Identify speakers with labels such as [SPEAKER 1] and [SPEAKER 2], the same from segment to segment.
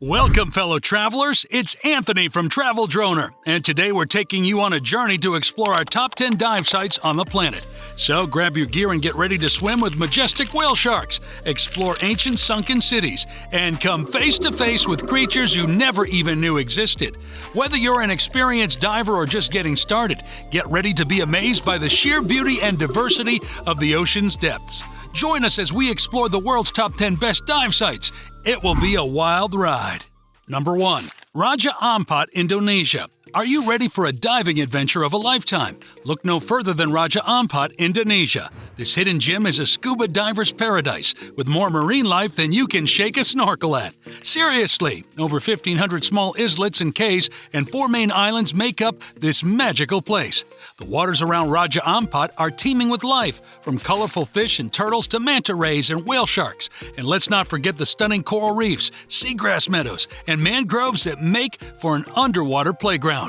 [SPEAKER 1] Welcome, fellow travelers. It's Anthony from Travel Droner, and today we're taking you on a journey to explore our top 10 dive sites on the planet. So grab your gear and get ready to swim with majestic whale sharks, explore ancient sunken cities, and come face to face with creatures you never even knew existed. Whether you're an experienced diver or just getting started, get ready to be amazed by the sheer beauty and diversity of the ocean's depths. Join us as we explore the world's top 10 best dive sites. It will be a wild ride. Number 1. Raja Ampat, Indonesia. Are you ready for a diving adventure of a lifetime? Look no further than Raja Ampat, Indonesia. This hidden gem is a scuba diver's paradise with more marine life than you can shake a snorkel at. Seriously, over 1,500 small islets and cays and 4 main islands make up this magical place. The waters around Raja Ampat are teeming with life, from colorful fish and turtles to manta rays and whale sharks. And let's not forget the stunning coral reefs, seagrass meadows, and mangroves that make for an underwater playground.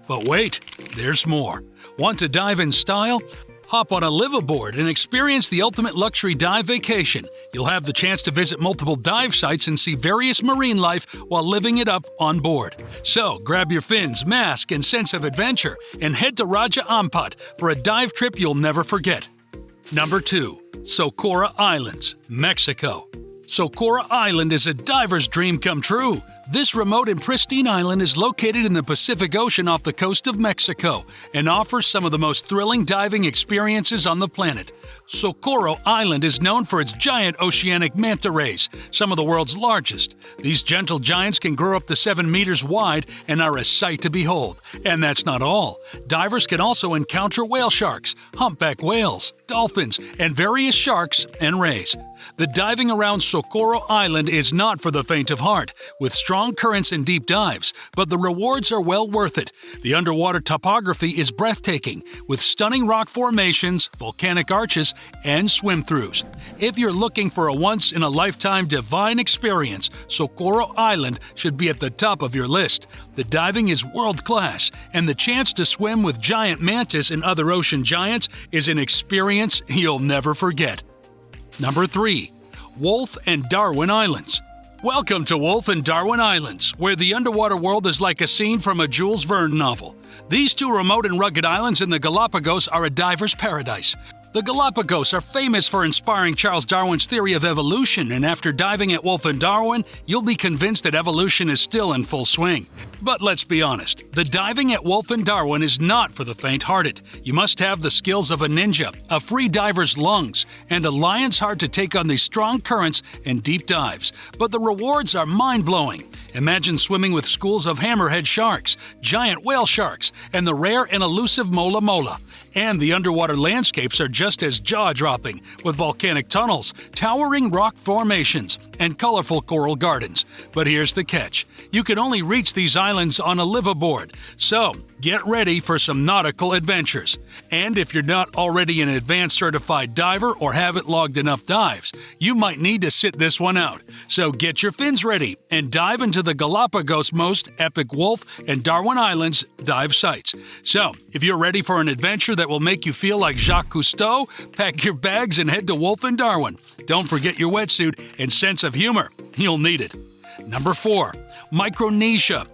[SPEAKER 1] But wait, there's more. Want to dive in style? Hop on a liveaboard and experience the ultimate luxury dive vacation. You'll have the chance to visit multiple dive sites and see various marine life while living it up on board. So grab your fins, mask, and sense of adventure and head to Raja Ampat for a dive trip you'll never forget. Number 2. SOCORRO Islands, Mexico. SOCORRO Island is a diver's dream come true. This remote and pristine island is located in the Pacific Ocean off the coast of Mexico and offers some of the most thrilling diving experiences on the planet. SOCORRO Island is known for its giant oceanic manta rays, some of the world's largest. These gentle giants can grow up to 7 meters wide and are a sight to behold. And that's not all. Divers can also encounter whale sharks, humpback whales, dolphins, and various sharks and rays. The diving around SOCORRO Island is not for the faint of heart, with strong currents and deep dives, but the rewards are well worth it. The underwater topography is breathtaking, with stunning rock formations, volcanic arches, and swim-throughs. If you're looking for a once-in-a-lifetime divine experience, SOCORRO Island should be at the top of your list. The diving is world-class, and the chance to swim with giant mantis and other ocean giants is an experience you'll never forget. Number 3. Wolf and Darwin Islands. Welcome to Wolf and Darwin Islands, where the underwater world is like a scene from a Jules Verne novel. These 2 remote and rugged islands in the Galapagos are a diver's paradise. The Galapagos are famous for inspiring Charles Darwin's theory of evolution, and after diving at Wolf and Darwin, you'll be convinced that evolution is still in full swing. But let's be honest, the diving at Wolf and Darwin is not for the faint-hearted. You must have the skills of a ninja, a free diver's lungs, and a lion's heart to take on these strong currents and deep dives. But the rewards are mind-blowing. Imagine swimming with schools of hammerhead sharks, giant whale sharks, and the rare and elusive mola mola. And the underwater landscapes are just as jaw-dropping, with volcanic tunnels, towering rock formations, and colorful coral gardens. But here's the catch. You can only reach these islands on a liveaboard, so get ready for some nautical adventures. And if you're not already an advanced certified diver or haven't logged enough dives, you might need to sit this one out. So get your fins ready and dive into the Galapagos' most epic Wolf and Darwin Islands dive sites. So, if you're ready for an adventure that will make you feel like Jacques Cousteau, pack your bags and head to Wolf and Darwin. Don't forget your wetsuit and sense of humor. You'll need it. Number 4. Micronesia.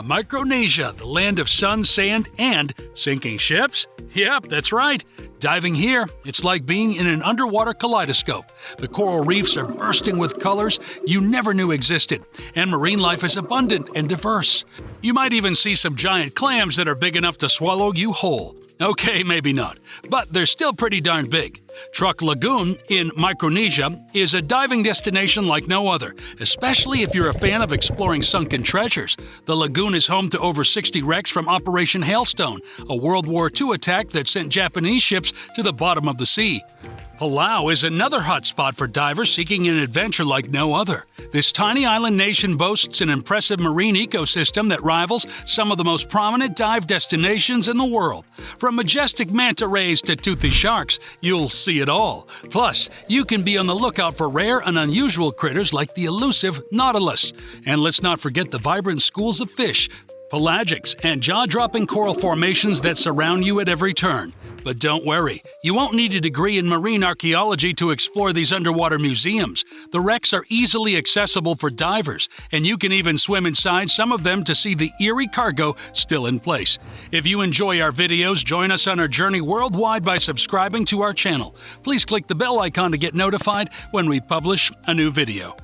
[SPEAKER 1] Micronesia, the land of sun, sand, and sinking ships? Yep, that's right. Diving here, it's like being in an underwater kaleidoscope. The coral reefs are bursting with colors you never knew existed, and marine life is abundant and diverse. You might even see some giant clams that are big enough to swallow you whole. Okay, maybe not, but they're still pretty darn big. Truk Lagoon in Micronesia is a diving destination like no other, especially if you're a fan of exploring sunken treasures. The lagoon is home to over 60 wrecks from Operation Hailstone, a World War II attack that sent Japanese ships to the bottom of the sea. Palau is another hot spot for divers seeking an adventure like no other. This tiny island nation boasts an impressive marine ecosystem that rivals some of the most prominent dive destinations in the world. From majestic manta rays to toothy sharks, you'll see it all. Plus, you can be on the lookout for rare and unusual critters like the elusive nautilus. And let's not forget the vibrant schools of fish. pelagics, and jaw-dropping coral formations that surround you at every turn. But don't worry, you won't need a degree in marine archaeology to explore these underwater museums. The wrecks are easily accessible for divers, and you can even swim inside some of them to see the eerie cargo still in place. If you enjoy our videos, join us on our journey worldwide by subscribing to our channel. Please click the bell icon to get notified when we publish a new video.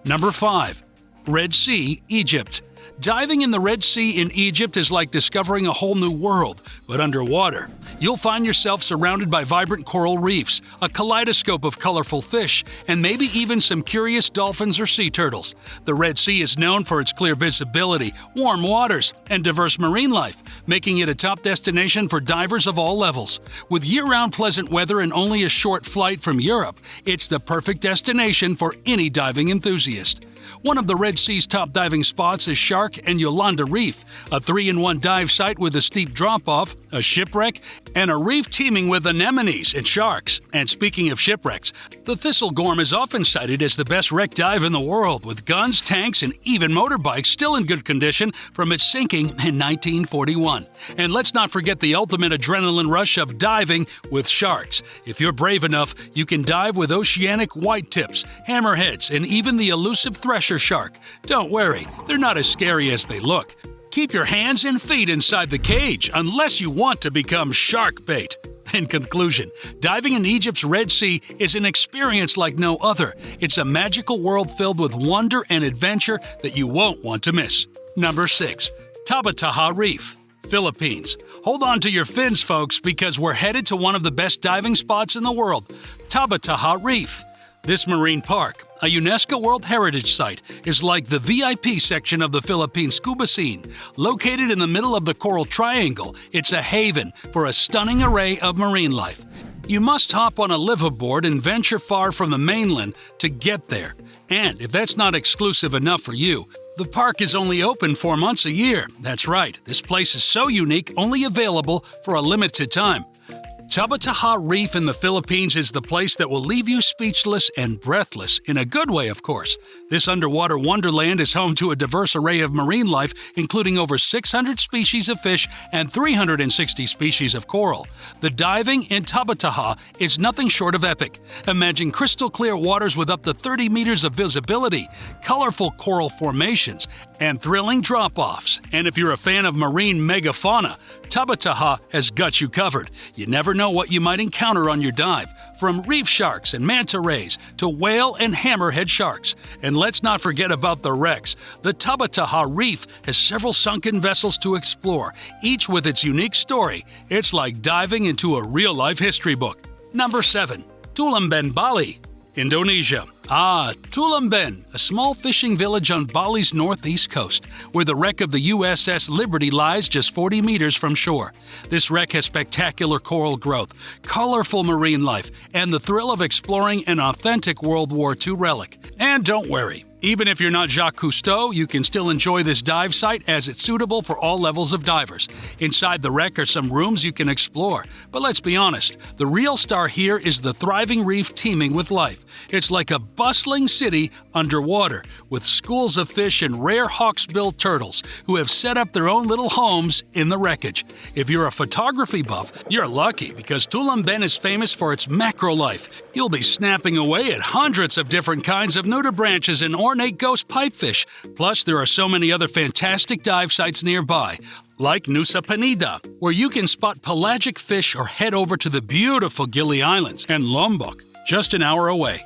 [SPEAKER 1] Number 5. Red Sea, Egypt. Diving in the Red Sea in Egypt is like discovering a whole new world, but underwater. You'll find yourself surrounded by vibrant coral reefs, a kaleidoscope of colorful fish, and maybe even some curious dolphins or sea turtles. The Red Sea is known for its clear visibility, warm waters, and diverse marine life, making it a top destination for divers of all levels. With year-round pleasant weather and only a short flight from Europe, it's the perfect destination for any diving enthusiast. One of the Red Sea's top diving spots is Shark and Yolanda Reef, a 3-in-1 dive site with a steep drop-off, a shipwreck, and a reef teeming with anemones and sharks. And speaking of shipwrecks, the Thistlegorm is often cited as the best wreck dive in the world, with guns, tanks, and even motorbikes still in good condition from its sinking in 1941. And let's not forget the ultimate adrenaline rush of diving with sharks. If you're brave enough, you can dive with oceanic whitetips, hammerheads, and even the elusive thresher shark. Don't worry, they're not as scary as they look. Keep your hands and feet inside the cage unless you want to become shark bait. In conclusion, diving in Egypt's Red Sea is an experience like no other. It's a magical world filled with wonder and adventure that you won't want to miss. Number 6. TUBBATAHA Reef, Philippines. Hold on to your fins, folks, because we're headed to one of the best diving spots in the world, TUBBATAHA Reef. This marine park, a UNESCO World Heritage Site, is like the VIP section of the Philippine scuba scene. Located in the middle of the Coral Triangle, it's a haven for a stunning array of marine life. You must hop on a liveaboard and venture far from the mainland to get there. And if that's not exclusive enough for you, the park is only open 4 months a year. That's right, this place is so unique, only available for a limited time. TUBBATAHA Reef in the Philippines is the place that will leave you speechless and breathless, in a good way, of course. This underwater wonderland is home to a diverse array of marine life, including over 600 species of fish and 360 species of coral. The diving in TUBBATAHA is nothing short of epic. Imagine crystal clear waters with up to 30 meters of visibility, colorful coral formations, and thrilling drop-offs. And if you're a fan of marine megafauna, TUBBATAHA has got you covered. You never know what you might encounter on your dive, from reef sharks and manta rays to whale and hammerhead sharks. And let's not forget about the wrecks. The TUBBATAHA Reef has several sunken vessels to explore, each with its unique story. It's like diving into a real-life history book. Number 7. TULAMBEN, Bali, Indonesia. TULAMBEN, a small fishing village on Bali's northeast coast, where the wreck of the USS Liberty lies just 40 meters from shore. This wreck has spectacular coral growth, colorful marine life, and the thrill of exploring an authentic World War II relic. And don't worry, even if you're not Jacques Cousteau, you can still enjoy this dive site as it's suitable for all levels of divers. Inside the wreck are some rooms you can explore. But let's be honest, the real star here is the thriving reef teeming with life. It's like a bustling city underwater, with schools of fish and rare hawksbill turtles who have set up their own little homes in the wreckage. If you're a photography buff, you're lucky because TULAMBEN is famous for its macro life. You'll be snapping away at hundreds of different kinds of nudibranches and ornate ghost pipefish. Plus, there are so many other fantastic dive sites nearby, like Nusa Penida, where you can spot pelagic fish, or head over to the beautiful Gili Islands and Lombok, just an hour away.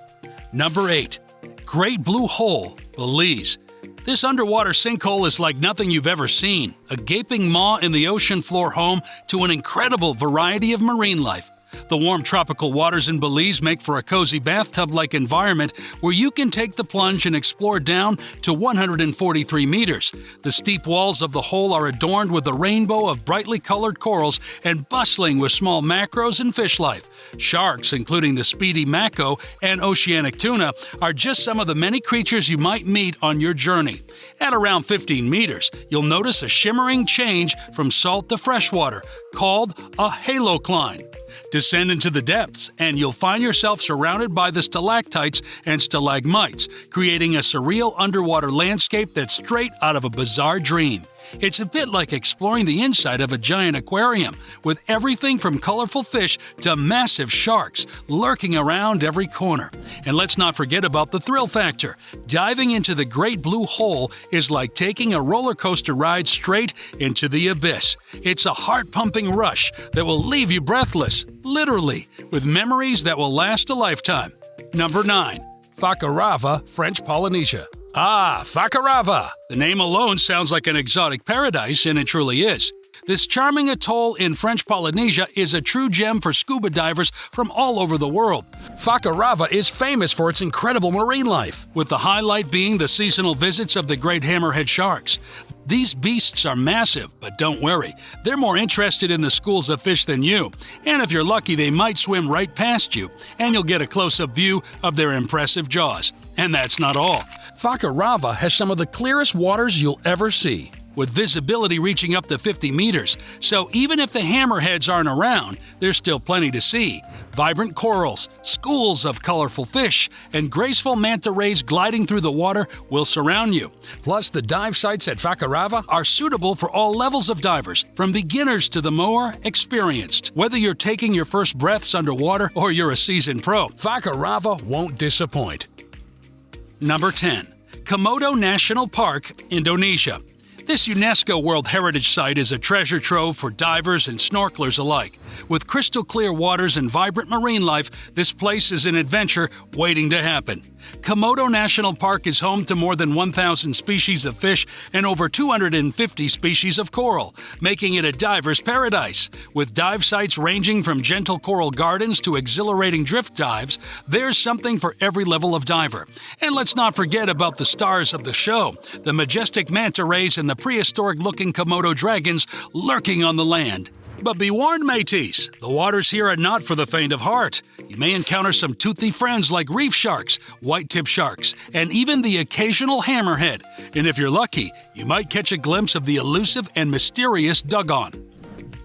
[SPEAKER 1] Number 8. Great Blue Hole, Belize. This underwater sinkhole is like nothing you've ever seen, a gaping maw in the ocean floor home to an incredible variety of marine life. The warm tropical waters in Belize make for a cozy bathtub-like environment where you can take the plunge and explore down to 143 meters. The steep walls of the hole are adorned with a rainbow of brightly colored corals and bustling with small macros and fish life. Sharks, including the speedy mako and oceanic tuna, are just some of the many creatures you might meet on your journey. At around 15 meters, you'll notice a shimmering change from salt to freshwater, called a halocline. Descend into the depths, and you'll find yourself surrounded by the stalactites and stalagmites, creating a surreal underwater landscape that's straight out of a bizarre dream. It's a bit like exploring the inside of a giant aquarium, with everything from colorful fish to massive sharks lurking around every corner. And let's not forget about the thrill factor. Diving into the Great Blue Hole is like taking a roller coaster ride straight into the abyss. It's a heart-pumping rush that will leave you breathless, literally, with memories that will last a lifetime. Number 9. FAKARAVA, French Polynesia. Ah, FAKARAVA! The name alone sounds like an exotic paradise, and it truly is. This charming atoll in French Polynesia is a true gem for scuba divers from all over the world. FAKARAVA is famous for its incredible marine life, with the highlight being the seasonal visits of the great hammerhead sharks. These beasts are massive, but don't worry, they're more interested in the schools of fish than you, and if you're lucky they might swim right past you, and you'll get a close-up view of their impressive jaws. And that's not all. FAKARAVA has some of the clearest waters you'll ever see, with visibility reaching up to 50 meters, so even if the hammerheads aren't around, there's still plenty to see. Vibrant corals, schools of colorful fish, and graceful manta rays gliding through the water will surround you. Plus, the dive sites at FAKARAVA are suitable for all levels of divers, from beginners to the more experienced. Whether you're taking your first breaths underwater or you're a seasoned pro, FAKARAVA won't disappoint. Number 10. KOMODO National Park, Indonesia. This UNESCO World Heritage Site is a treasure trove for divers and snorkelers alike. With crystal clear waters and vibrant marine life, this place is an adventure waiting to happen. KOMODO National Park is home to more than 1,000 species of fish and over 250 species of coral, making it a diver's paradise. With dive sites ranging from gentle coral gardens to exhilarating drift dives, there's something for every level of diver. And let's not forget about the stars of the show, the majestic manta rays and the prehistoric-looking Komodo dragons lurking on the land. But be warned, mateys, the waters here are not for the faint of heart. You may encounter some toothy friends like reef sharks, white-tip sharks, and even the occasional hammerhead. And if you're lucky, you might catch a glimpse of the elusive and mysterious dugong.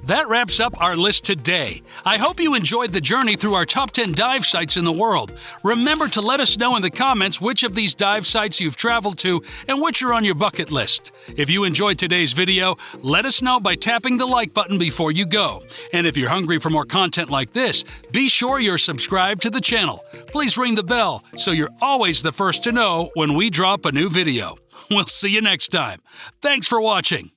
[SPEAKER 1] That wraps up our list today. I hope you enjoyed the journey through our top 10 dive sites in the world. Remember to let us know in the comments which of these dive sites you've traveled to and which are on your bucket list. If you enjoyed today's video, let us know by tapping the like button before you go. And if you're hungry for more content like this, be sure you're subscribed to the channel. Please ring the bell so you're always the first to know when we drop a new video. We'll see you next time. Thanks for watching.